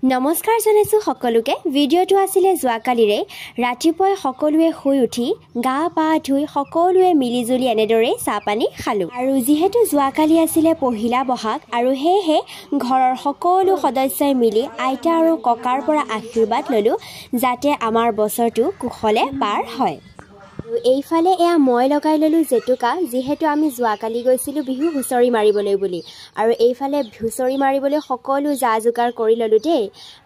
নমস্কাৰ জনাইছো সকলোকে ভিডিঅ'টো আছিলে যোৱাকালিৰে ৰাতিপুৱাই সকলোৱে শুই উঠি গা পা ধুই সকলোৱে মিলিজুলি এনেদৰে চাহ পানী খালো আৰু যিহেতু যোৱাকালি আছিলে পহিলা বহাগ আৰু হেহে ঘৰৰ সকলো সদস্যই মিলি আইতা আৰু ককাৰ পৰা আশীৰ্বাদ ললো যাতে আমাৰ বছৰটো কুশলে পাৰ হয় এইফালে এয়া মই লগাই ললো জেতুকা যেহেতু আমি যোৱাকালি গৈছিলো বিহু হুঁচৰি মাৰিবলৈ বুলি আৰু এইফালে হুঁচৰি মাৰিবলৈ সকলো যা যোগাৰ কৰি ললো দেই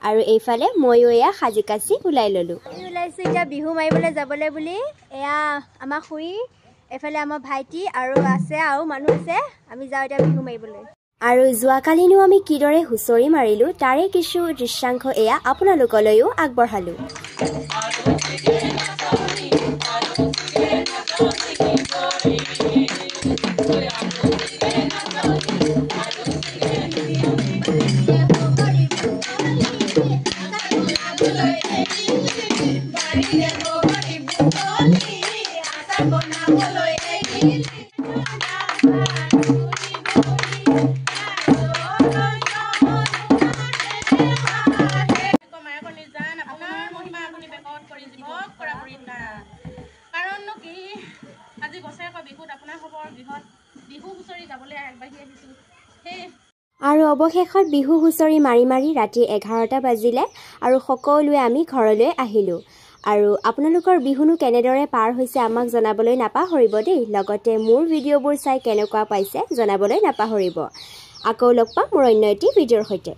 আৰু এইফালে মইও এয়া সাজি কাচি উলাই ললো ওলাইছো এতিয়া বিহু মাৰিবলৈ যাবলৈ বুলি এয়া আমাৰ খুৰী এইফালে আমাৰ ভাইটি আৰু আছে আৰু মানুহ আছে আমি যাও এতিয়া বিহু মাৰিবলৈ আৰু যোৱাকালিনো আমি কিদৰে হুঁচৰি মাৰিলো তাৰে কিছু দৃশ্যাংশ এয়া আপোনালোকলৈও আগবঢ়ালো আৰু অৱশেষত বিহু হুঁচৰি মাৰি মাৰি ৰাতি 11টা বাজিলে আৰু সকলোৱে আমি ঘৰলৈ আহিলো আৰু আপোনালোকৰ বিহুনো কেনেদৰে পাৰ হৈছে আমাক জনাবলৈ নাপাহৰিব দেই লগতে মোৰ ভিডিঅ'বোৰ চাই কেনেকুৱা পাইছে জনাবলৈ নাপাহৰিব আকৌ লগ পাম মোৰ অন্য এটি ভিডিঅ'ৰ সৈতে